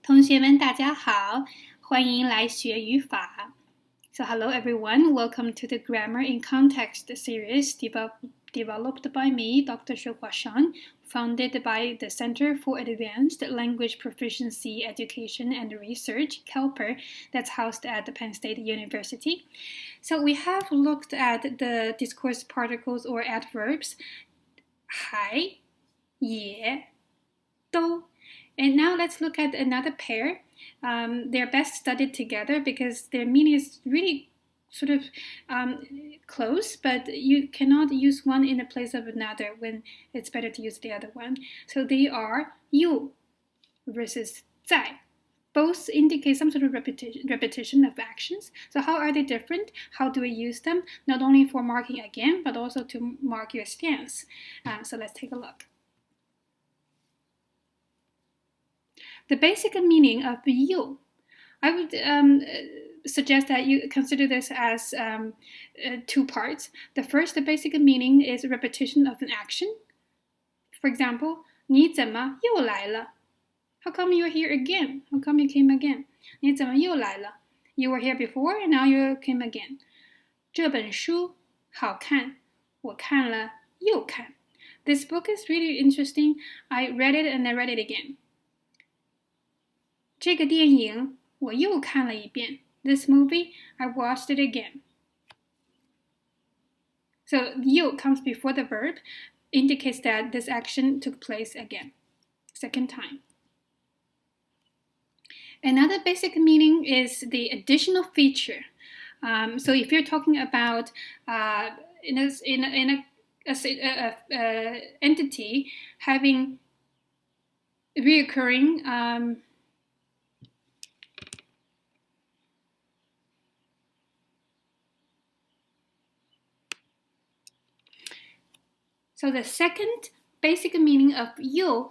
同学们，大家好，欢迎来学语法。So hello everyone, welcome to the Grammar in Context series developed by me, Dr. Shouhua Shan, founded by the Center for Advanced Language Proficiency Education and Research, CALPER, that's housed at the Penn State University. So we have looked at the discourse particles or adverbs 还、也、都. And now let's look at another pair. They're best studied together because their meaning is really sort of close, but you cannot use one in the place of another when it's better to use the other one. So they are 又 versus 在. Both indicate some sort of repetition of actions. So how are they different? How do we use them? Not only for marking again, but also to mark your stance. So let's take a look. The basic meaning of 又, I would suggest that you consider this as two parts. The first, the basic meaning is repetition of an action. For example, 你怎么又来了? How come you're here again? How come you came again? 你怎么又来了? You were here before and now you came again. 这本书好看，我看了又看. This book is really interesting. I read it and I read it again. 这个电影我又看了一遍. This movie, I watched it again. So 又 comes before the verb, indicates that this action took place again, second time. Another basic meaning is the additional feature. So if you're talking about in a entity having reoccurring So the second basic meaning of 又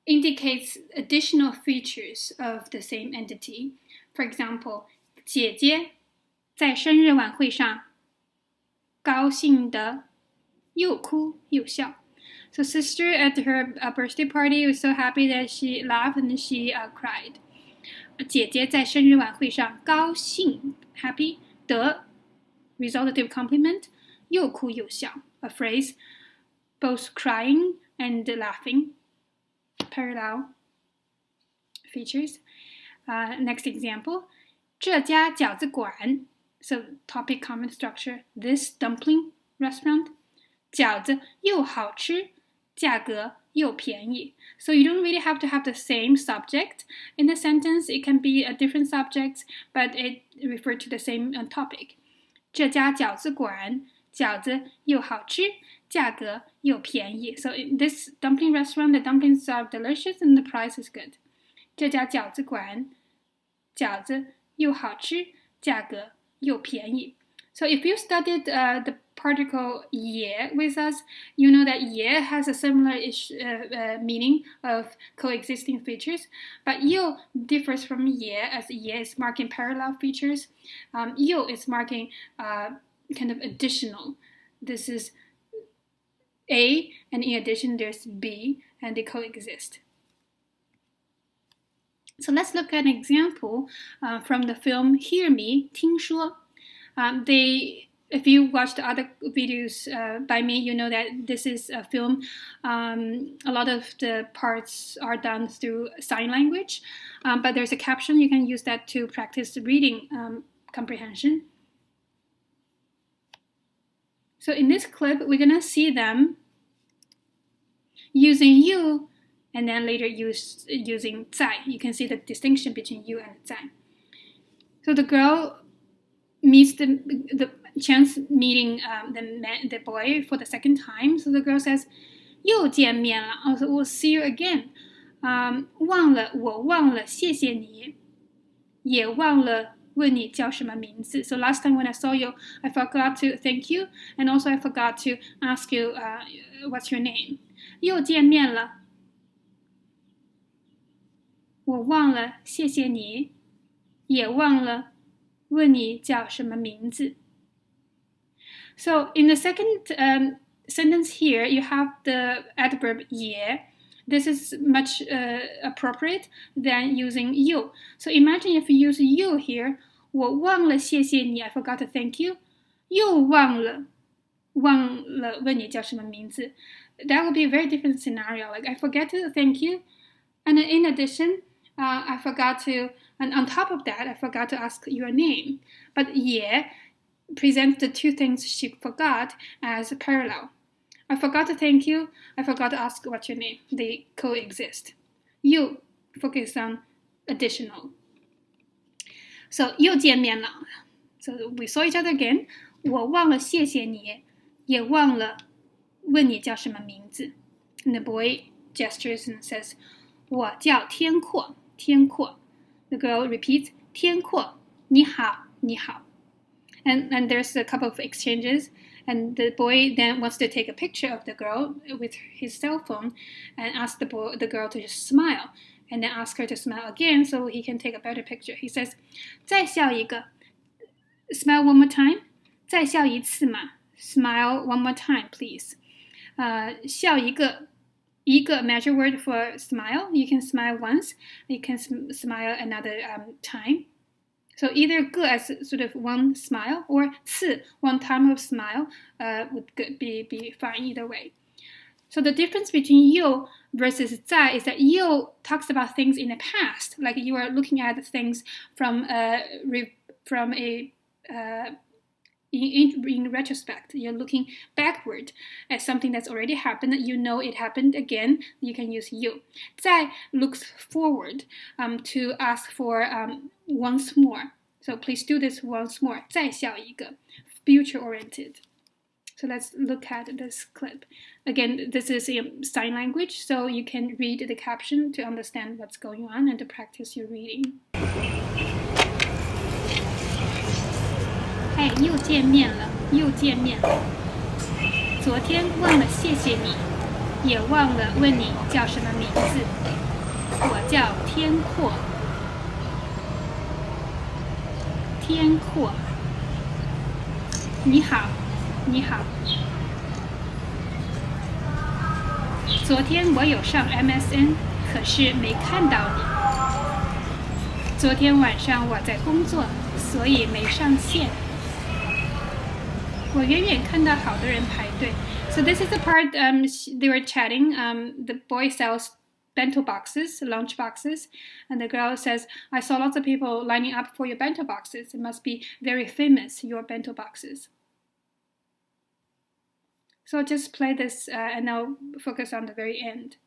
indicates additional features of the same entity. For example, 姐姐在生日晚会上高兴的又哭又笑. So sister at her birthday party was so happy that she laughed and she cried. 姐姐在生日晚会上高兴 happy 的 resultative complement 又哭又笑. A phrase both crying and laughing. Parallel features. Next example. 这家饺子馆. So topic, comment, structure. This dumpling restaurant. 饺子又好吃，价格又便宜. So you don't really have to have the same subject in the sentence. It can be a different subject, but it refers to the same topic. 这家饺子馆饺子又好吃，价格又便宜. So in this dumpling restaurant, the dumplings are delicious and the price is good. 这家饺子馆饺子又好吃，价格又便宜. So if you studied the particle 也 with us, you know that 也 has a similar meaning of coexisting features, but 又 differs from 也 as 也 is marking parallel features. 又 is marking kind of additional. This is A, and in addition there's B, and they coexist. So let's look at an example from the film Hear Me, 听说. If you watched other videos by me, you know that this is a film. A lot of the parts are done through sign language, but there's a caption. You can use that to practice reading comprehension. So in this clip, we're going to see them using 又 and then later using 在. You can see the distinction between 又and 在. So the girl meets the chance meeting the boy for the second time. So the girl says, 又见面了. Also, we'll see you again. 我忘了谢谢你，也忘了问你叫什么名字. So last time when I saw you, I forgot to thank you, and also I forgot to ask you what's your name. 又见面了，我忘了谢谢你，也忘了问你叫什么名字. So in the second sentence here, you have the adverb 也 this is much appropriate than using you. So imagine if you use you here, 我忘了谢谢你 I forgot to thank you. 又忘了问你叫什么名字 That would be a very different scenario. Like I forget to thank you. And in addition, I forgot to, and on top of that, I forgot to ask your name. But Ye presents the two things she forgot as parallel. I forgot to thank you. I forgot to ask what's your name. They coexist. You focus on additional. So 又见面了. So we saw each other again. 我忘了谢谢你，也忘了问你叫什么名字. And the boy gestures and says, 我叫天阔，天阔. The girl repeats, 天阔，你好，你好. And there's a couple of exchanges. And the boy then wants to take a picture of the girl with his cell phone and ask the girl to just smile. And then ask her to smile again so he can take a better picture. He says, 再笑一个. Smile one more time. 再笑一次嘛. Smile one more time, please. 笑一个measure word for smile. You can smile once. You can smile another time. So either 个 as sort of one smile or 次 one time of smile would be fine either way. So the difference between 又 versus 在 is that 又 talks about things in the past, like you are looking at things from in retrospect. You're looking backward at something that's already happened. You know it happened again. You can use 又. 在 looks forward to ask for once more. So please do this once more. 再笑一个, future oriented. So let's look at this clip. Again, this is in sign language, so you can read the caption to understand what's going on and to practice your reading. 哎，又见面了，又见面了。昨天忘了谢谢你，也忘了问你叫什么名字。我叫天阔。天阔。你好，你好。昨天我有上 MSN， 可是没看到你。昨天晚上我在工作，所以没上线。我远远看到好多人排队。So this is the part they were chatting. The boy sells bento boxes, lunch boxes, and the girl says, I saw lots of people lining up for your bento boxes. It must be very famous, your bento boxes. So just play this and now focus on the very end.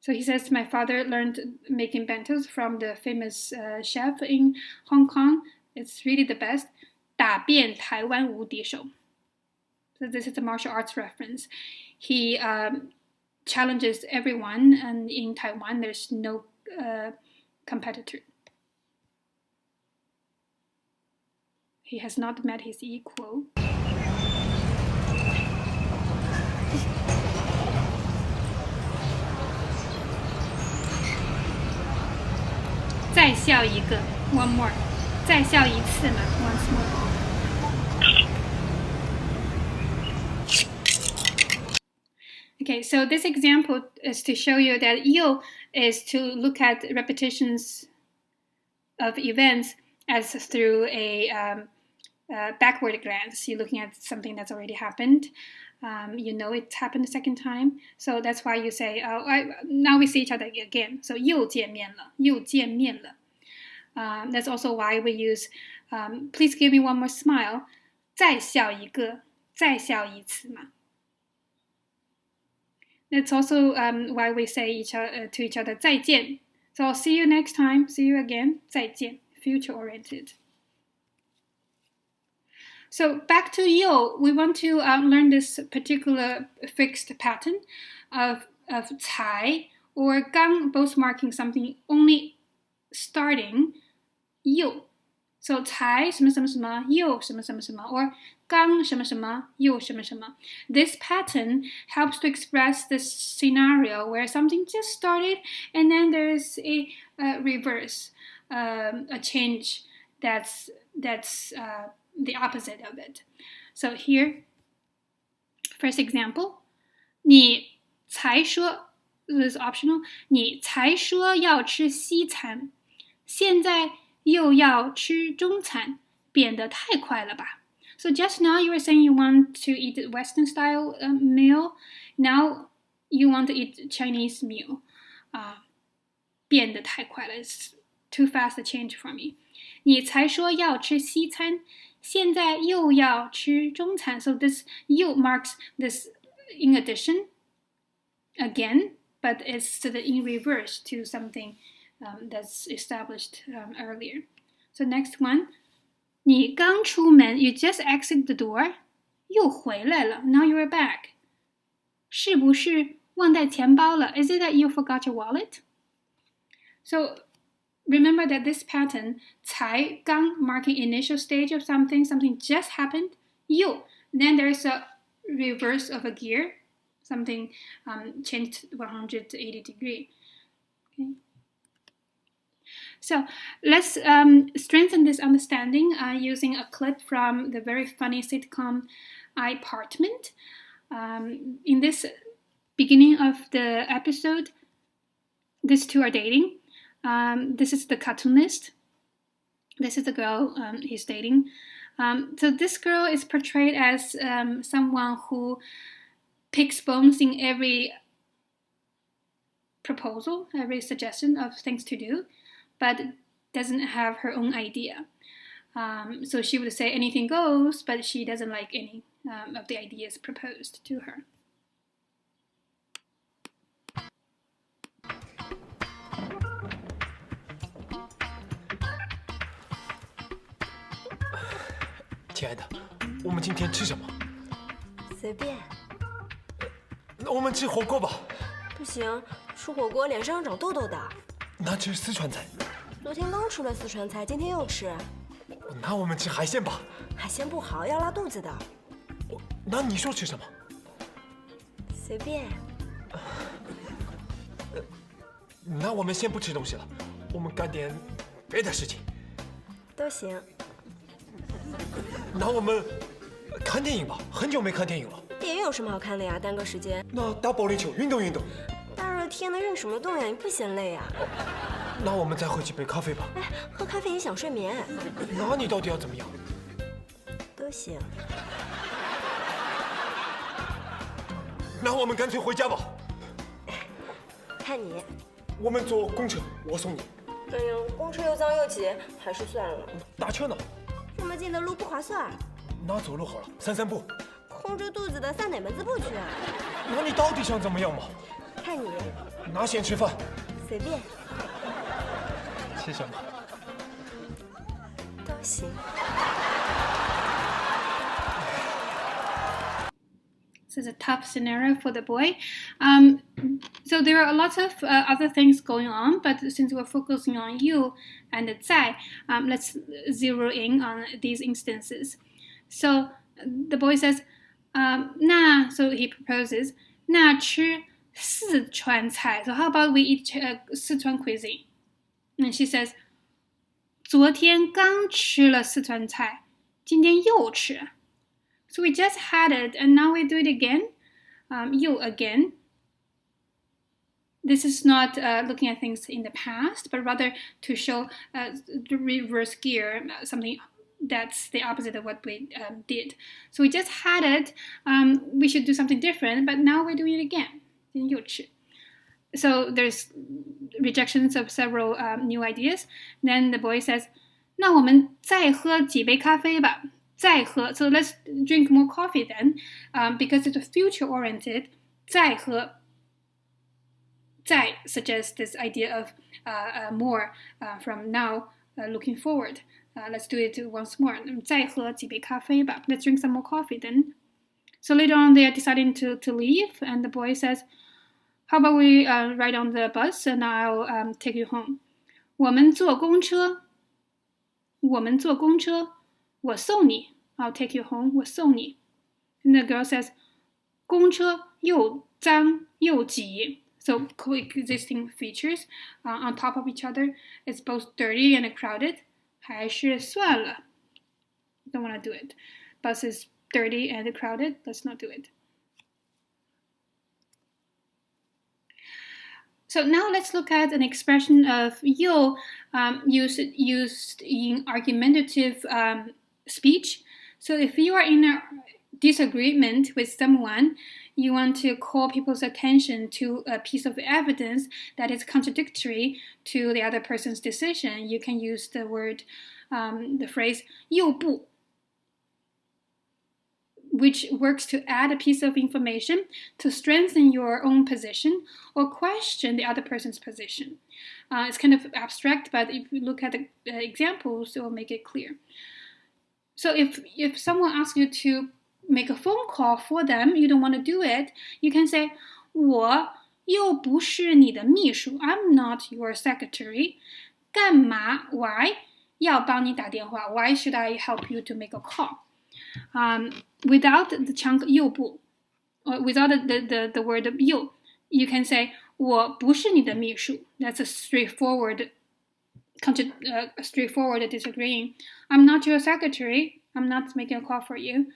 So he says, my father learned making bentos from the famous chef in Hong Kong. It's really the best. 打遍台湾无敌手. So this is a martial arts reference. He challenges everyone, and in Taiwan there's no competitor. He has not met his equal. 再笑一个 one more. 再笑一次嘛 once more. Okay, so this example is to show you that 又 is to look at repetitions of events as through a backward glance. You're looking at something that's already happened. You know it happened a second time. So that's why you say, now we see each other again. So 又见面了, 又见面了. That's also why we use, please give me one more smile. 再笑一个, 再笑一次嘛. That's also why we say to each other 再见. So I'll see you next time. See you again. 再见. Future oriented. So back to 又, we want to learn this particular fixed pattern of 才 or 刚, both marking something only starting 又. So 才什么什么什么又什么什么什么 or 刚什么什么又什么什么. This pattern helps to express the scenario where something just started and then there's a reverse, a change that's the opposite of it. So here, first example, 你才说 this is optional. 你才说要吃西餐，现在又要吃中餐，变得太快了吧? So just now you were saying you want to eat a Western style meal. Now you want to eat Chinese meal. 变得太快了. It's too fast a change for me. 你才说要吃西餐，现在又要吃中餐. So this you marks this in addition again, but it's sort of in reverse to something that's established earlier. So next one, 你刚出门 you just exit the door, 又回来了 now you're back. 是不是忘带钱包了 Is it that you forgot your wallet? So remember that this pattern, 才刚 marking initial stage of something just happened, 又 then there's a reverse of a gear, something changed 180 degree. Okay. So let's strengthen this understanding using a clip from the very funny sitcom iPartment. In this beginning of the episode, these two are dating. This is the cartoonist. This is the girl he's dating. So this girl is portrayed as someone who picks bones in every proposal, every suggestion of things to do, but doesn't have her own idea. So she would say anything goes, but she doesn't like any of the ideas proposed to her. 亲爱的，我们今天吃什么？随便。那我们吃火锅吧。不行，吃火锅脸上长痘痘的。那吃四川菜。昨天刚吃了四川菜，今天又吃。那我们吃海鲜吧。海鲜不好，要拉肚子的。那你说吃什么？随便。那我们先不吃东西了，我们干点别的事情。都行。那我们看电影吧，很久没看电影了。电影有什么好看的呀？耽搁时间。那打保龄球，运动运动。大热天的运什么动呀？你不嫌累呀？那我们再喝几杯咖啡吧。哎，喝咖啡影响睡眠。那你到底要怎么样？都行。那我们干脆回家吧。看你。我们坐公车，我送你。哎呀，公车又脏又挤，还是算了。打车呢？这么近的路不划算。那走路好了，散散步。空着肚子的散哪门子步去啊？那你到底想怎么样嘛？看你。那先吃饭。随便。吃什么？都行。This is a tough scenario for the boy. So there are lots of other things going on, but since we're focusing on you and the 在, let's zero in on these instances. So the boy says, 那, so he proposes, 那吃四川菜. So how about we eat Sichuan cuisine? And she says, 昨天刚吃了四川菜，今天又吃。So we just had it, and now we do it again. You again. This is not looking at things in the past, but rather to show the reverse gear, something that's the opposite of what we did. So we just had it. We should do something different, but now we're doing it again. 又吃. So there's rejections of several new ideas. Then the boy says, 那我们再喝几杯咖啡吧。再喝. So let's drink more coffee then, because it's future oriented. 再喝. 再 suggests this idea of more from now looking forward. Let's do it once more. 再喝几杯咖啡吧. Let's drink some more coffee then. So later on they are deciding to leave, and the boy says, how about we ride on the bus and I'll take you home. 我们坐公车. 我们坐公车. 我送你 I'll take you home. 我送你. And the girl says, 公车又脏又挤. So coexisting features on top of each other. It's both dirty and crowded. 还是算了. Don't want to do it. Bus is dirty and crowded. Let's not do it. So now let's look at an expression of 又 used in argumentative speech. So if you are in a disagreement with someone, you want to call people's attention to a piece of evidence that is contradictory to the other person's decision, you can use the word, the phrase 又不, which works to add a piece of information to strengthen your own position or question the other person's position. It's kind of abstract, but if you look at the examples, it will make it clear. So if someone asks you to make a phone call for them, you don't want to do it, you can say, 我又不是你的秘书, I'm not your secretary. 干嘛? Why? 要帮你打电话. Why should I help you to make a call? Without the chunk 又不, or without the word 又, you can say 我不是你的秘书. That's a straightforward disagreeing. I'm not your secretary. I'm not making a call for you.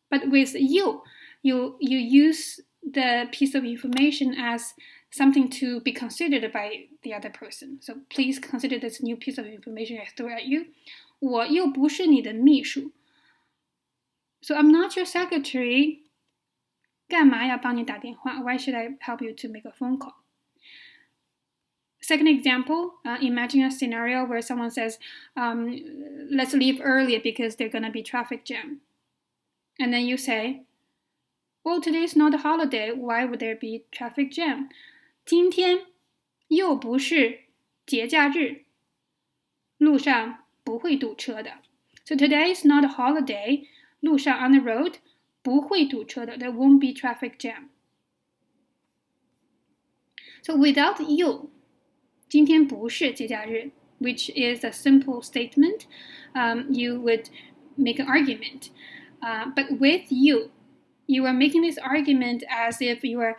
But with you use the piece of information as something to be considered by the other person. So please consider this new piece of information I throw at you. 我又不是你的秘书. So I'm not your secretary. 干嘛要帮你打电话? Why should I help you to make a phone call? Second example, imagine a scenario where someone says, let's leave early because there's going to be traffic jam. And then you say, well, today is not a holiday. Why would there be traffic jam? 今天又不是节假日，路上不会堵车的. So today is not a holiday. 路上 on the road 不会堵车的. There won't be traffic jam. So without you, 今天不是节假日, which is a simple statement, you would make an argument. But with you are making this argument as if you are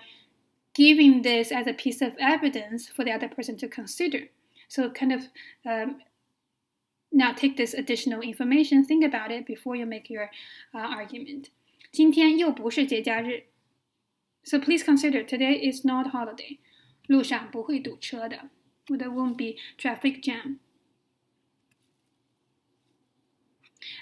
giving this as a piece of evidence for the other person to consider. So kind of now take this additional information, think about it before you make your argument. 今天又不是节假日. So please consider today is not holiday. 路上不会堵车的. There won't be traffic jam.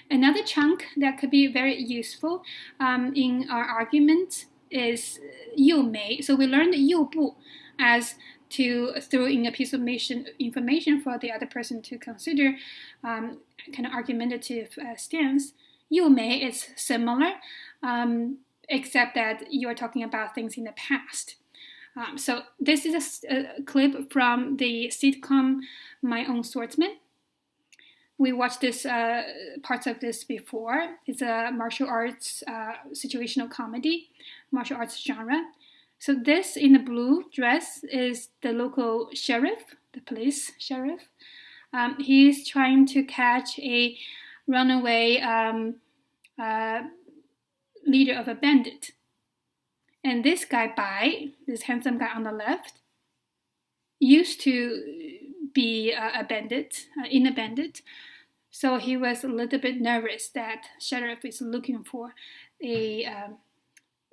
Another chunk that could be very useful in our argument is 又没. So we learned 又不 as to throw in a piece of information for the other person to consider, kind of argumentative stance. 又没 is similar, except that you are talking about things in the past. So this is a clip from the sitcom My Own Swordsman. We watched this parts of this before. It's a martial arts situational comedy, martial arts genre. So this in the blue dress is the local sheriff, the police sheriff. He's trying to catch a runaway leader of a bandit. And this guy, Bai, this handsome guy on the left, used to be a bandit, in a bandit. So he was a little bit nervous that sheriff is looking for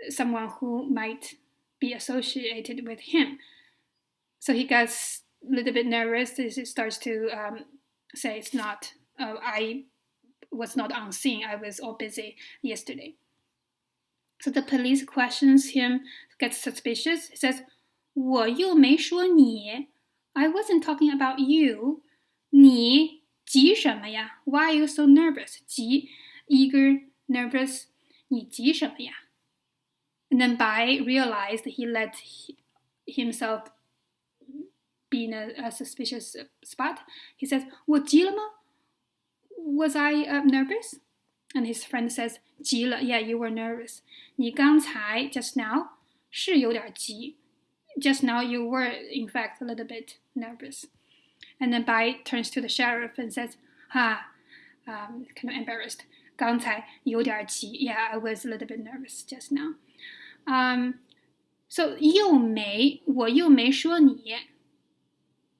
someone who might be associated with him. So he gets a little bit nervous. He starts to say, it's not, I was not on scene. I was all busy yesterday. So the police questions him, gets suspicious. He says, 我又没说你. I wasn't talking about you. 你急什么呀? Why are you so nervous? 急, eager, nervous. 你急什么呀? And then Bai realized he let himself be in a suspicious spot. He says, 我急了吗? Was I nervous? And his friend says, 急了, yeah, you were nervous. 你刚才, just now, 是有点急. Just now you were, in fact, a little bit nervous. And then Bai turns to the sheriff and says, kind of embarrassed. 刚才有点急 Yeah, I was a little bit nervous just now. So 我又没说你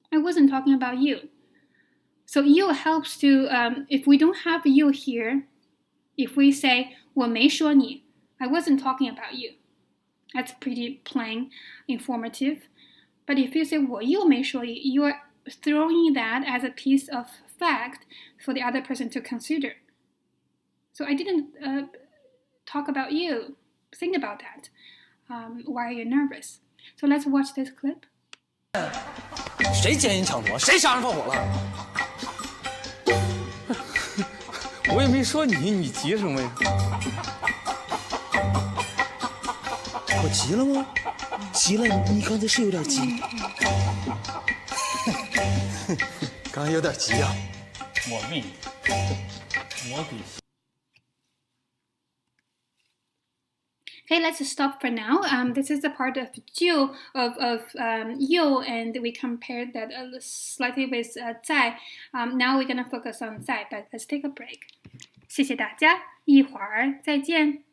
I wasn't talking about you. So you helps to, if we don't have you here, if we say 我没说你 I wasn't talking about you. That's pretty plain, informative. But if you say 我又没说你 you're throwing that as a piece of fact for the other person to consider. So I didn't talk about you. Think about that. Why are you nervous? So let's watch this clip. 谁奸淫抢夺？谁杀人放火了？我也没说你，你急什么呀？我急了吗？急了，你刚才是有点急。刚才有点急啊。我比你。Okay, let's stop for now. This is the part of 就 of 又 and we compared that slightly with 在. Now we're gonna focus on 在, but let's take a break. 谢谢大家，一会儿再见。